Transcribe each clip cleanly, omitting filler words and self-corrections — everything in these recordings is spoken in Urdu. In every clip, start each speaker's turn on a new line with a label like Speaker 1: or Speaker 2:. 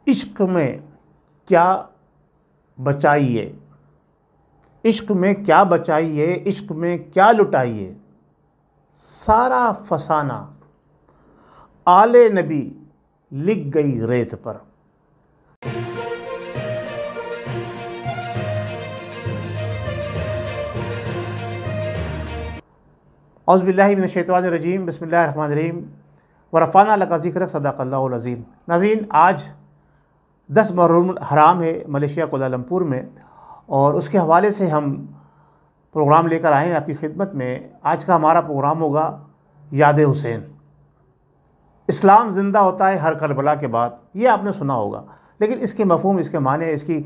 Speaker 1: عشق میں کیا بچائیے، عشق میں کیا بچائیے، عشق میں کیا لٹائیے، سارا فسانہ آل نبی لکھ گئی ریت پر۔ اعوذ باللہ من الشیطان الرجیم، بسم اللہ الرحمن الرحیم، ورفعنا لک ذکرک، صدق اللہ العظیم۔ ناظرین، آج 10 محرم الحرام ہے ملیشیا کوالالمپور میں، اور اس کے حوالے سے ہم پروگرام لے کر آئے ہیں آپ کی خدمت میں۔ آج کا ہمارا پروگرام ہوگا یاد حسین۔ اسلام زندہ ہوتا ہے ہر کربلا کے بعد، یہ آپ نے سنا ہوگا، لیکن اس کے مفہوم، اس کے معنی، اس کی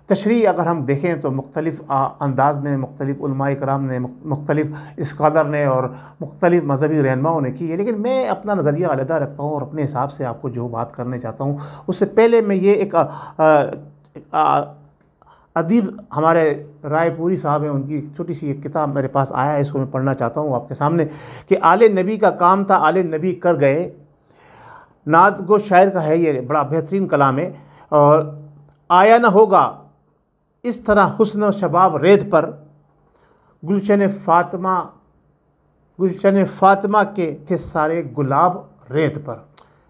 Speaker 1: تشریح اگر ہم دیکھیں تو مختلف انداز میں مختلف علماء کرام نے، مختلف اسکالر نے اور مختلف مذہبی رہنماؤں نے کی ہے، لیکن میں اپنا نظریہ علیحدہ رکھتا ہوں اور اپنے حساب سے آپ کو جو بات کرنے چاہتا ہوں۔ اس سے پہلے میں یہ ایک ادیب ہمارے رائے پوری صاحب ہیں، ان کی چھوٹی سی ایک کتاب میرے پاس آیا ہے، اس کو میں پڑھنا چاہتا ہوں آپ کے سامنے، کہ آل نبی کا کام تھا آل نبی کر گئے۔ نعت گو شاعر کا ہے، یہ بڑا بہترین کلام ہے۔ اور آیا نہ ہوگا اس طرح حسن و شباب ریت پر، گلشن فاطمہ کے تھے سارے گلاب ریت پر،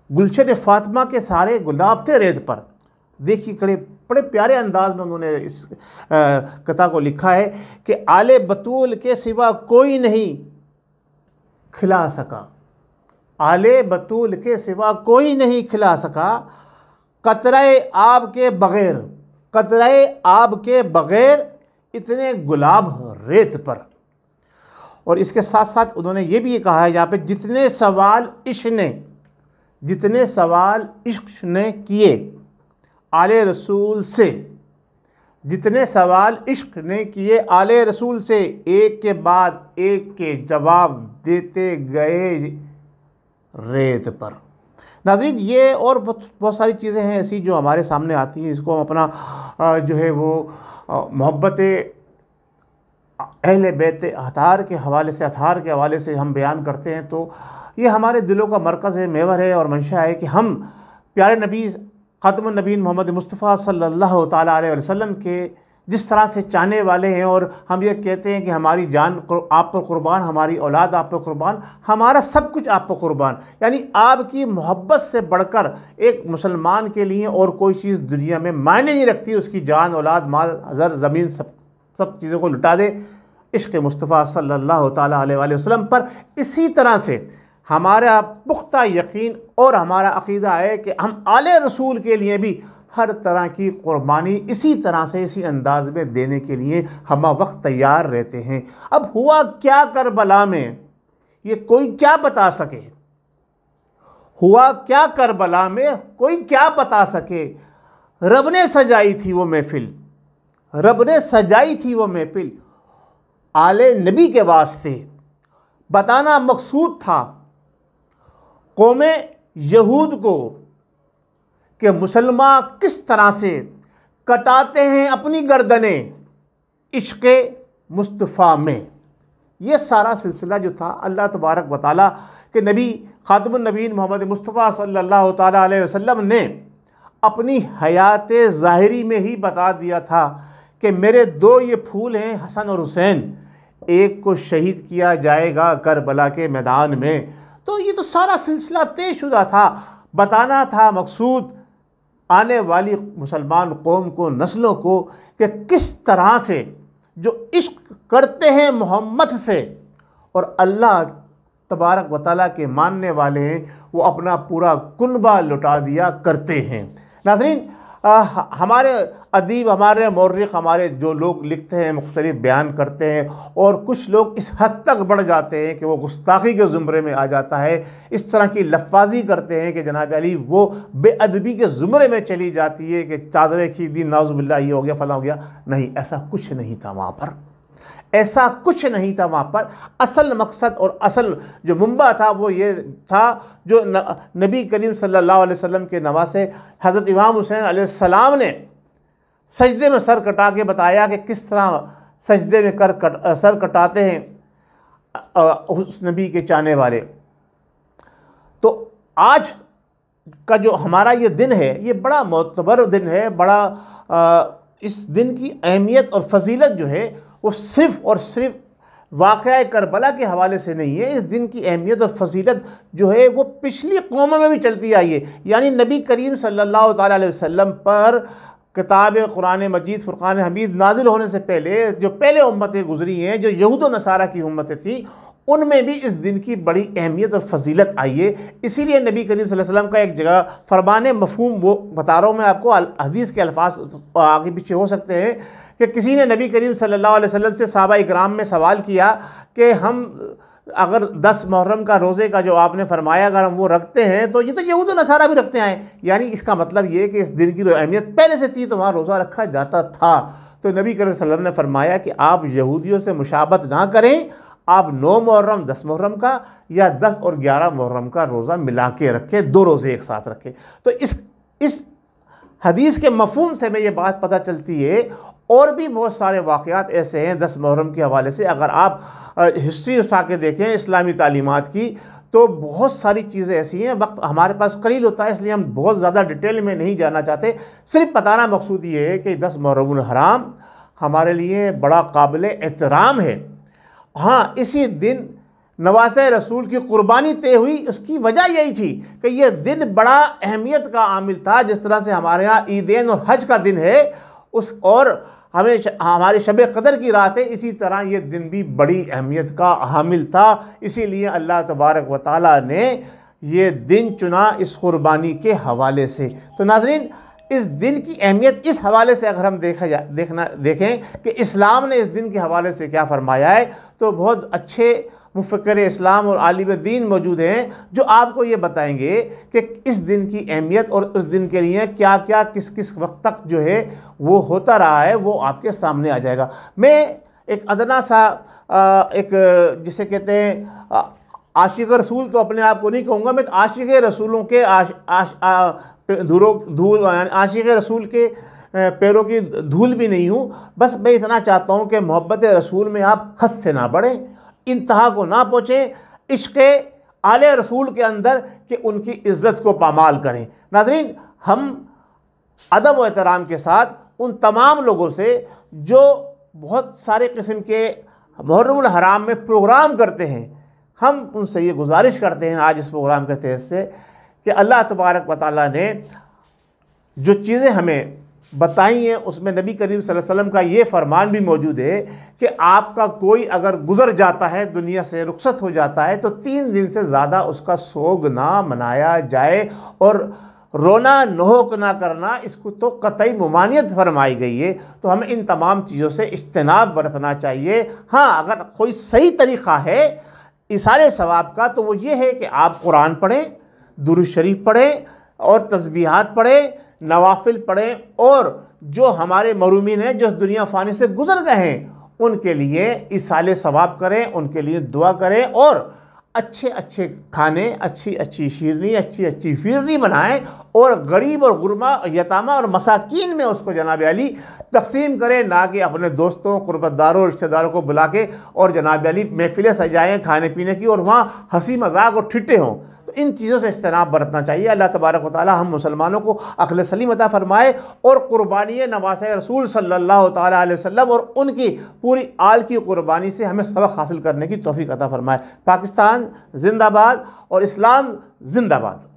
Speaker 1: گلشن فاطمہ کے سارے گلاب تھے ریت پر۔ دیکھیے بڑے پیارے انداز میں انہوں نے اس کتاب کو لکھا ہے کہ آل بطول کے سوا کوئی نہیں کھلا سکا، آل بطول کے سوا کوئی نہیں کھلا سکا، قطرہ آب کے بغیر، قطرہ آب کے بغیر اتنے گلاب ریت پر۔ اور اس کے ساتھ ساتھ انہوں نے یہ بھی کہا ہے یہاں پہ، جتنے سوال عشق نے کیے آل رسول سے، جتنے سوال عشق نے کیے آل رسول سے، ایک کے بعد ایک کے جواب دیتے گئے ریت پر۔ ناظرین، یہ اور بہت ساری چیزیں ہیں ایسی جو ہمارے سامنے آتی ہیں، اس کو ہم اپنا جو ہے وہ محبت اہل بیت اطہار کے حوالے سے ہم بیان کرتے ہیں، تو یہ ہمارے دلوں کا مرکز ہے، محور ہے اور منشا ہے کہ ہم پیارے نبی خاتم النبیین محمد مصطفیٰ صلی اللہ تعالیٰ علیہ وسلم کے جس طرح سے چاہنے والے ہیں، اور ہم یہ کہتے ہیں کہ ہماری جان آپ پر قربان، ہماری اولاد آپ پر قربان، ہمارا سب کچھ آپ پر قربان، یعنی آپ کی محبت سے بڑھ کر ایک مسلمان کے لیے اور کوئی چیز دنیا میں معنی نہیں رکھتی، اس کی جان، اولاد، مال، زر، زمین، سب چیزوں کو لٹا دے عشق مصطفیٰ صلی اللہ تعالیٰ علیہ وآلہ وسلم پر۔ اسی طرح سے ہمارا پختہ یقین اور ہمارا عقیدہ ہے کہ ہم آل رسول کے لیے بھی ہر طرح کی قربانی اسی طرح سے، اسی انداز میں دینے کے لیے ہم وقت تیار رہتے ہیں۔ اب ہوا کیا کربلا میں، یہ کوئی کیا بتا سکے، ہوا کیا کربلا میں کوئی کیا بتا سکے۔ رب نے سجائی تھی وہ محفل، رب نے سجائی تھی وہ محفل آل نبی کے واسطے، بتانا مقصود تھا قوم یہود کو کہ مسلمان کس طرح سے کٹاتے ہیں اپنی گردنیں عشق مصطفیٰ میں۔ یہ سارا سلسلہ جو تھا اللہ تبارک و تعالیٰ کہ نبی خاتم النبیین محمد مصطفیٰ صلی اللہ تعالیٰ علیہ وسلم نے اپنی حیات ظاہری میں ہی بتا دیا تھا کہ میرے دو یہ پھول ہیں حسن اور حسین، ایک کو شہید کیا جائے گا کربلا کے میدان میں۔ تو یہ تو سارا سلسلہ طے شدہ تھا، بتانا تھا مقصود آنے والی مسلمان قوم کو، نسلوں کو، کہ کس طرح سے جو عشق کرتے ہیں محمد سے اور اللہ تبارک و تعالیٰ کے ماننے والے ہیں، وہ اپنا پورا کنبہ لٹا دیا کرتے ہیں۔ ناظرین، ہمارے ادیب، ہمارے مورخ، ہمارے جو لوگ لکھتے ہیں، مختلف بیان کرتے ہیں، اور کچھ لوگ اس حد تک بڑھ جاتے ہیں کہ وہ گستاخی کے زمرے میں آ جاتا ہے، اس طرح کی لفاظی کرتے ہیں کہ جناب علی وہ بے ادبی کے زمرے میں چلی جاتی ہے کہ چادریں کھینچ دی، نعوذ باللہ یہ ہو گیا، فلاں ہو گیا۔ نہیں، ایسا کچھ نہیں تھا وہاں پر، ایسا کچھ نہیں تھا وہاں پر۔ اصل مقصد اور اصل جو منبع تھا وہ یہ تھا جو نبی کریم صلی اللہ علیہ وسلم کے نواسے حضرت امام حسین علیہ السلام نے سجدے میں سر کٹا کے بتایا کہ کس طرح سجدے میں سر کٹاتے ہیں اس نبی کے چاہنے والے۔ تو آج کا جو ہمارا یہ دن ہے یہ بڑا معتبر دن ہے، اس دن کی اہمیت اور فضیلت جو ہے وہ صرف اور صرف واقعہ کربلا کے حوالے سے نہیں ہے۔ اس دن کی اہمیت اور فضیلت جو ہے وہ پچھلی قوموں میں بھی چلتی آئی ہے، یعنی نبی کریم صلی اللہ تعالیٰ علیہ وسلم پر کتاب قرآن مجید فرقان حمید نازل ہونے سے پہلے جو پہلے امتیں گزری ہیں، جو یہود و نصارہ کی امتیں تھیں، ان میں بھی اس دن کی بڑی اہمیت اور فضیلت آئی ہے۔ اسی لیے نبی کریم صلی اللہ علیہ وسلم کا ایک جگہ فرمان مفہوم وہ بتا رہا ہوں میں آپ کو، حدیث کے الفاظ آگے پیچھے ہو سکتے ہیں، کہ کسی نے نبی کریم صلی اللہ علیہ وسلم سے صحابہ اکرام میں سوال کیا کہ ہم اگر 10 محرم کا روزے کا جو آپ نے فرمایا اگر ہم وہ رکھتے ہیں تو یہ تو یہود و نصارہ بھی رکھتے ہیں، یعنی اس کا مطلب یہ کہ اس دن کی جو اہمیت پہلے سے تھی تو وہاں روزہ رکھا جاتا تھا۔ تو نبی کریم صلی اللہ علیہ وسلم نے فرمایا کہ آپ یہودیوں سے مشابہت نہ کریں، آپ 9 محرم 10 محرم کا یا 10 اور 11 محرم کا روزہ ملا کے رکھیں، 2 روزے ایک ساتھ رکھیں۔ تو اس حدیث کے مفہوم سے میں یہ بات پتہ چلتی ہے، اور بھی بہت سارے واقعات ایسے ہیں 10 محرم کے حوالے سے، اگر آپ ہسٹری اٹھا کے دیکھیں اسلامی تعلیمات کی تو بہت ساری چیزیں ایسی ہیں۔ وقت ہمارے پاس قلیل ہوتا ہے اس لیے ہم بہت زیادہ ڈیٹیل میں نہیں جانا چاہتے، صرف بتانا مقصود یہ ہے کہ 10 محرم الحرام ہمارے لیے بڑا قابل احترام ہے۔ ہاں، اسی دن نواسہ رسول کی قربانی طے ہوئی، اس کی وجہ یہی تھی کہ یہ دن بڑا اہمیت کا عامل تھا، جس طرح سے ہمارے ہاں عیدین اور حج کا دن ہے اور ہماری شب قدر کی رات ہے، اسی طرح یہ دن بھی بڑی اہمیت کا حامل تھا۔ اسی لیے اللہ تبارک و تعالیٰ نے یہ دن چنا اس قربانی کے حوالے سے۔ تو ناظرین، اس دن کی اہمیت اس حوالے سے اگر ہم دیکھیں کہ اسلام نے اس دن کے حوالے سے کیا فرمایا ہے، تو بہت اچھے مفکر اسلام اور عالم دین موجود ہیں جو آپ کو یہ بتائیں گے کہ اس دن کی اہمیت اور اس دن کے لیے کیا کیا کس وقت تک جو ہے وہ ہوتا رہا ہے، وہ آپ کے سامنے آ جائے گا۔ میں ایک ادنا سا جسے کہتے ہیں عاشق رسول تو اپنے آپ کو نہیں کہوں گا، میں عاشق رسولوں کے عاشق رسول کے پیروں کی دھول بھی نہیں ہوں، بس میں اتنا چاہتا ہوں کہ محبت رسول میں آپ خط سے نہ بڑھیں، انتہا کو نہ پہنچیں، عشق آل رسول کے اندر کہ ان کی عزت کو پامال کریں۔ ناظرین، ہم ادب و احترام کے ساتھ ان تمام لوگوں سے جو بہت سارے قسم کے محرم الحرام میں پروگرام کرتے ہیں، ہم ان سے یہ گزارش کرتے ہیں آج اس پروگرام کے تحت سے کہ اللہ تبارک و تعالیٰ نے جو چیزیں ہمیں بتائی ہیں اس میں نبی کریم صلی اللہ علیہ وسلم کا یہ فرمان بھی موجود ہے کہ آپ کا کوئی اگر گزر جاتا ہے، دنیا سے رخصت ہو جاتا ہے، تو 3 دن سے زیادہ اس کا سوگ نہ منایا جائے، اور رونا نوحک نہ کرنا اس کو تو قطعی ممانعت فرمائی گئی ہے۔ تو ہمیں ان تمام چیزوں سے اجتناب برتنا چاہیے۔ ہاں، اگر کوئی صحیح طریقہ ہے ایصال ثواب کا تو وہ یہ ہے کہ آپ قرآن پڑھیں، درود شریف پڑھیں اور تسبیحات پڑھیں، نوافل پڑھیں، اور جو ہمارے مرومین ہیں جو اس دنیا فانی سے گزر گئے ہیں ان کے لیے ایصال ثواب کریں، ان کے لیے دعا کریں، اور اچھے اچھے کھانے، اچھی اچھی شیرنی، اچھی اچھی فیرنی بنائیں، اور غریب اور غربا، یتامہ اور مساکین میں اس کو جناب علی تقسیم کریں، نہ کہ اپنے دوستوں، قربت داروں، رشتہ داروں کو بلا کے اور جناب علی محفلیں سجائیں کھانے پینے کی اور وہاں ہنسی مذاق اور ٹھٹے ہوں۔ تو ان چیزوں سے اجتناب برتنا چاہیے۔ اللہ تبارک و تعالی ہم مسلمانوں کو عقل سلیم عطا فرمائے اور قربانی نواسہ رسول صلی اللہ تعالی علیہ وسلم اور ان کی پوری آل کی قربانی سے ہمیں سبق حاصل کرنے کی توفیق عطا فرمائے۔ پاکستان زندہ باد اور اسلام زندہ باد۔